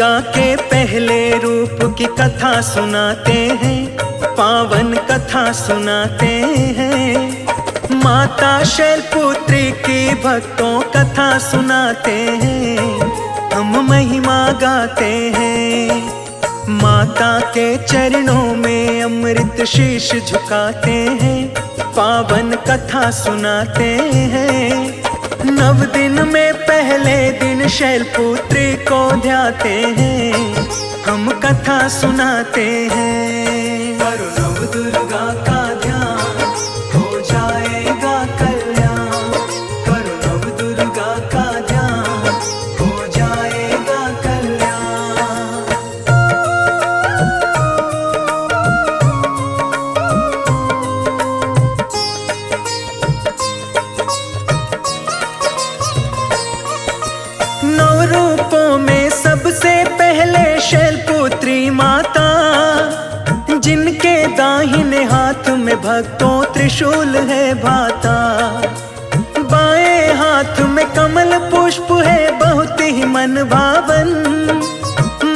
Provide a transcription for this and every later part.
दुर्गा के पहले रूप की कथा सुनाते हैं, पावन कथा सुनाते हैं। माता शैलपुत्री की भक्तों कथा सुनाते हैं, हम महिमा गाते हैं। माता के चरणों में अमृत शीश झुकाते हैं, पावन कथा सुनाते हैं। 9 दिन में पहले दिन शैलपुत्री को ध्याते हैं, हम कथा सुनाते हैं। करो नव दुर्गा का ध्यान, हो जाएगा कल्याण। करो नव दुर्गा का ध्यान, हो जाएगा कल्याण। नौ रूपों में सबसे पहले शैलपुत्री माता, जिनके दाहिने हाथ में भक्तों त्रिशूल है भाता। बाएं हाथ में कमल पुष्प है बहुत ही मन भावन।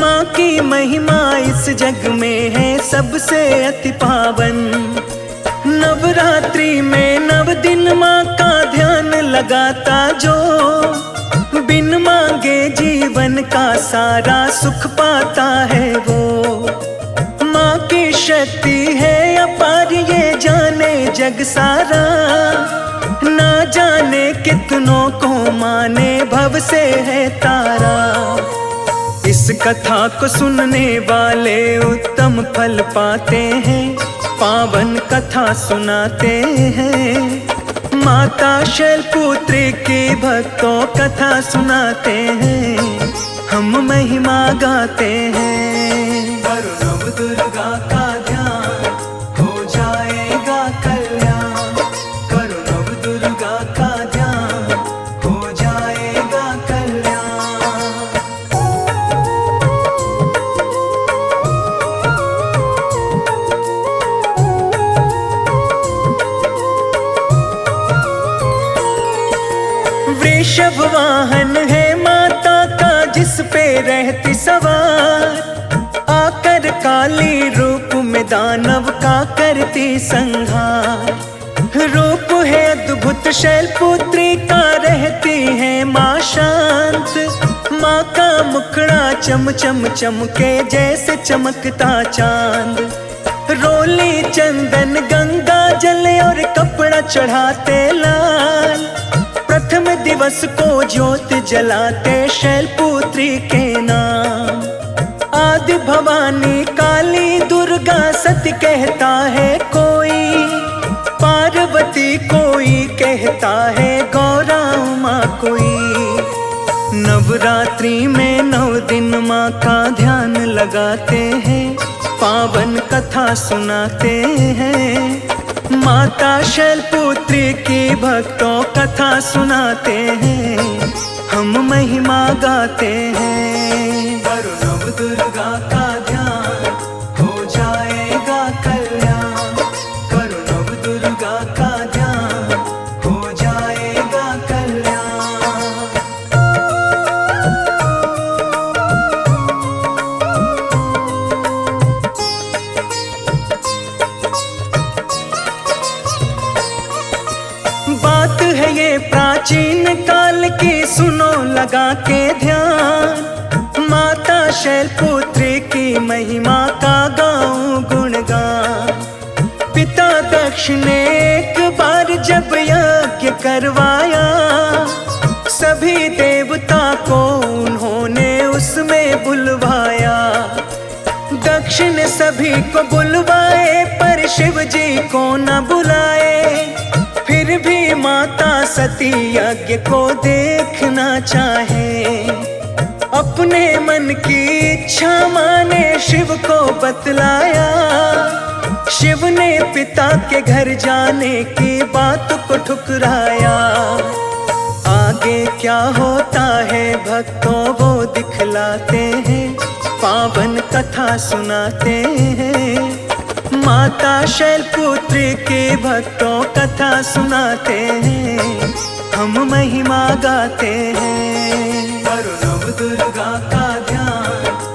माँ की महिमा इस जग में है सबसे अति पावन। नवरात्रि में 9 दिन माँ का ध्यान लगाता जो, बिन मांगे जीवन का सारा सुख पाता है वो। माँ की शक्ति है अपार ये जाने जग सारा, ना जाने कितनों को माने भव से है तारा। इस कथा को सुनने वाले उत्तम फल पाते हैं, पावन कथा सुनाते हैं। माता शैलपुत्री की भक्तों कथा सुनाते हैं, हम महिमा गाते हैं। करो नव दुर्गा का ध्यान, हो जाएगा कल्याण। करो नव दुर्गा का ध्यान, हो जाएगा कल्याण। वृषभ वाहन है माता का जिस पे रहती सवार, आकर काली रूप में दानव का करती संहार। रूप है अद्भुत शैलपुत्री का रहती है माँ शांत। माँ का मुखड़ा चम चम चमके जैसे चमकता चांद। रोली चंदन गंगा जल और कपड़ा चढ़ाते लाल। प्रथम दिवस को ज्योत जलाते शैलपुत्री के नाम। आदि भवानी काली दुर्गा सती कहता है कोई, पार्वती कोई कहता है गौरा उमा कोई। नवरात्रि में 9 दिन माँ का ध्यान लगाते हैं, पावन कथा सुनाते हैं। माता शैलपुत्री की भक्तों कथा सुनाते हैं, हम महिमा गाते हैं। करो नव दुर्गा का ध्यान, हो जाएगा कल्याण। करो नव दुर्गा का ध्यान, हो जाएगा कल्याण। बात है ये प्राचीन काल की, सुनो लगा के ध्यान। माता शैलपुत्री की महिमा का गाऊं गुणगान। पिता दक्ष ने एक बार जब यज्ञ करवाया, सभी देवता को उन्होंने उसमें बुलवाया। दक्ष ने सभी को बुलवाए पर शिव जी को न बुलाए। फिर भी माता सती यज्ञ को देखना चाहे। अपने मन की इच्छा माने शिव को बतलाया। शिव ने पिता के घर जाने की बात को ठुकराया। आगे क्या होता है भक्तों वो दिखलाते हैं, पावन कथा सुनाते हैं। माता शैलपुत्री के भक्तों कथा सुनाते हैं, हम महिमा गाते हैं। करो नव दुर्गा का ध्यान,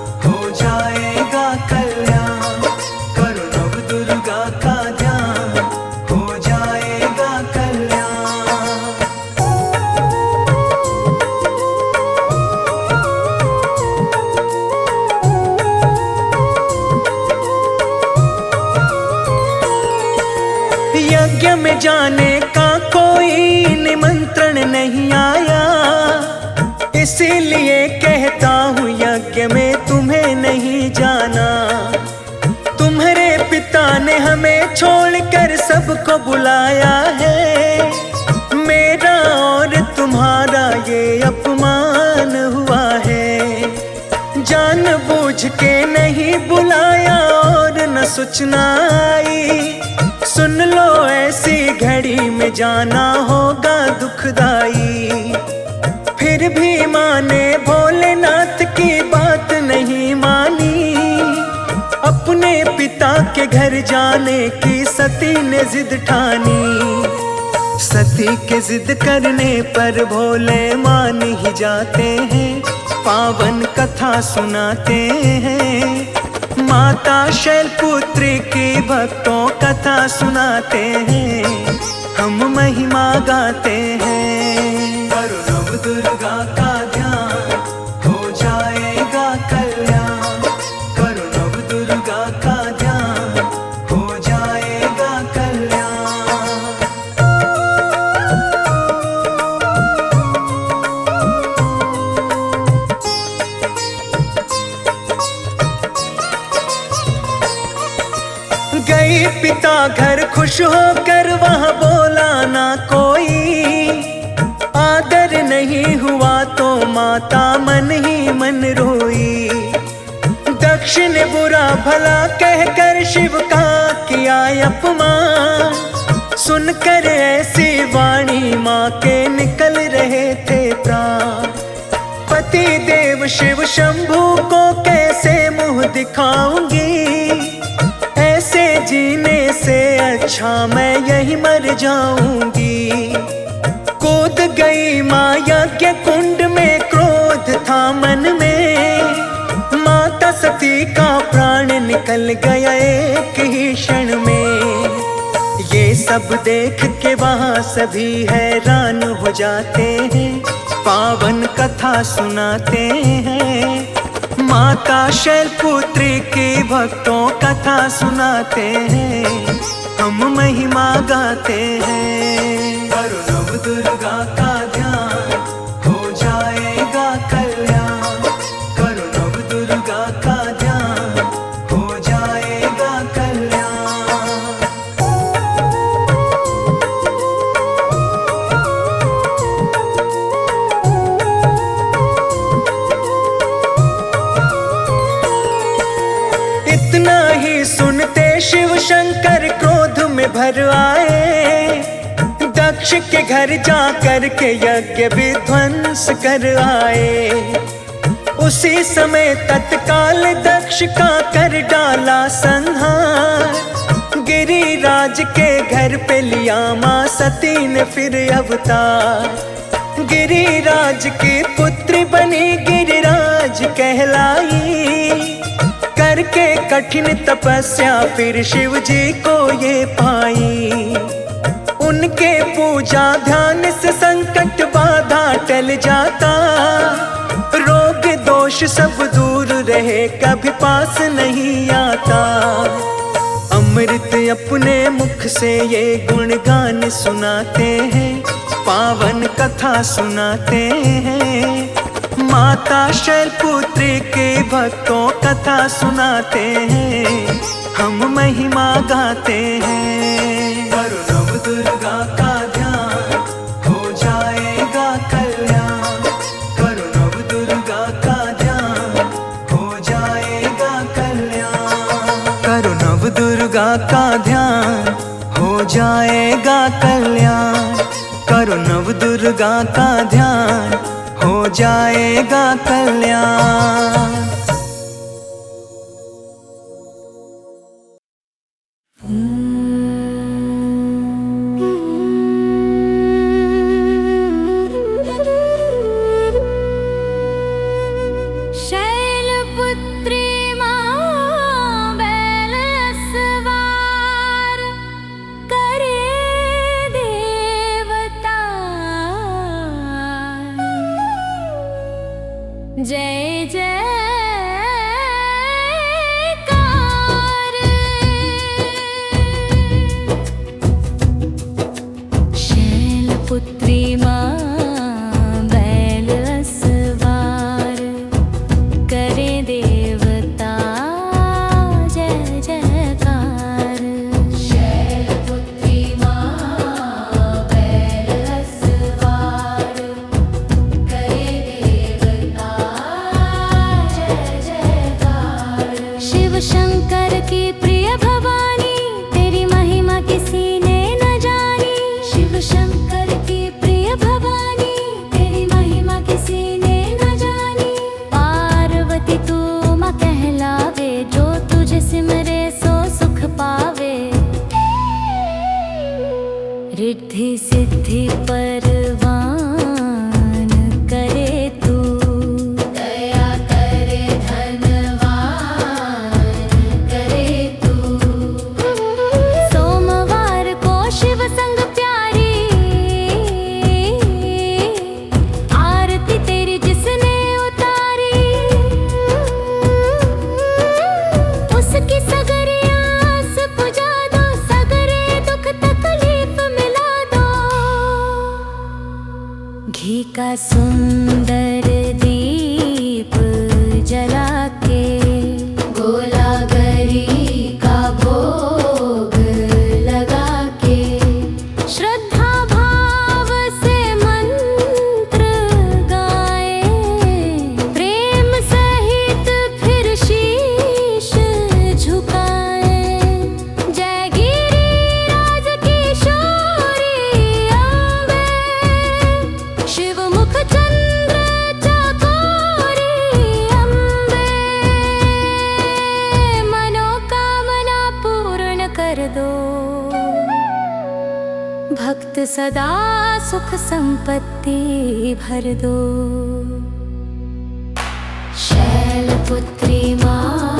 समय जाने का कोई निमंत्रण नहीं आया, इसीलिए कहता हूँ यज्ञ में तुम्हें नहीं जाना। तुम्हारे पिता ने हमें छोड़कर सबको बुलाया है, मेरा और तुम्हारा ये अपमान हुआ है। जानबूझ के नहीं बुलाया और न सूचना आई, सुन लो ऐसी घड़ी में जाना होगा दुखदाई। फिर भी माँ ने भोलेनाथ की बात नहीं मानी, अपने पिता के घर जाने की सती ने जिद ठानी। सती के जिद करने पर भोले मान ही जाते हैं, पावन कथा सुनाते हैं। माता शैलपुत्री की भक्तों कथा सुनाते हैं, हम महिमा गाते हैं। करो नव दुर्गा का ध्यान, हो जाएगा कल्याण। करो नव दुर्गा का ध्यान, हो जाएगा कल्याण। गई पिता घर खुश होकर वहाँ बोला ना कोई, आदर नहीं हुआ तो माता मन ही मन रोई। दक्ष ने बुरा भला कहकर शिव का किया अपमान, सुनकर ऐसी वाणी माँ के निकल रहे थे प्राण। पति देव शिव शंभू को कैसे मुंह दिखाऊंगी, ऐसे जीने से अच्छा मैं यही मर जाऊंगी। कूद गई माँ यज्ञ कुंड में, क्रोध था मन में, माता सती का प्राण निकल गया एक ही क्षण में। ये सब देख के वहाँ सभी हैरान हो जाते हैं, पावन कथा सुनाते हैं। माता शैलपुत्री की भक्तों कथा सुनाते हैं, हम महिमा गाते हैं। करो नव दुर्गा का ध्यान, हो जाएगा कल्याण। करो नव दुर्गा का ध्यान, हो जाएगा कल्याण। इतना ही सुनते शिव शंकर क्रोध में भर आए, दक्ष के घर जा कर के यज्ञ विध्वंस कर आए। उसी समय तत्काल दक्ष का कर डाला संहार, गिरिराज के घर पे लिया माँ सती ने फिर अवतार। गिरिराज की पुत्री बनी गिरिराज कहलाई, करके कठिन तपस्या फिर शिव जी को ये पाई। उनके पूजा ध्यान से संकट बाधा टल जाता, रोग दोष सब दूर रहे कभी पास नहीं आता। अमृत अपने मुख से ये गुणगान सुनाते हैं, पावन कथा सुनाते हैं। माता शैलपुत्री के भक्तों कथा सुनाते हैं, हम महिमा गाते हैं। करो नव दुर्गा का ध्यान, हो जाएगा कल्याण। करो नव दुर्गा का ध्यान, हो जाएगा कल्याण। करो नव दुर्गा का ध्यान, हो जाएगा कल्याण। करो नव दुर्गा का ध्यान, हो जाएगा कल्याण। शैलपुत्री माँ बैल सवार, करे देवता जय जय शिव शंकर की प्रिय भवानी, तेरी महिमा किसी ने न जानी। शिव शंकर की प्रिय भवानी, तेरी महिमा किसी ने न जानी। पार्वती तू माँ कहलावे, जो तुझे सिमरे सो सुख पावे। रिद्धि सिद्धि परवान करे तू, दया करे धनवान करे तू। सोमवार को शिव संग प्यारी, आरती तेरी जिसने उतारी। उसकी सगरी आस पुजा दो, सगरे दुख तकलीफ मिला दो। घी का सुंदर दीप जला के, गोला गरी का भोग लगा के। श्रद्धा भाव से मंत्र गाए, प्रेम सहित फिर शीश झुकाए। जय गिरिराज किशोरी अम्बे, शिव मुख चंद्र चकोरी अम्बे। मनोकामना पूर्ण कर दो, भक्त सदा सुख संपत्ति भर दो। शैलपुत्री माँ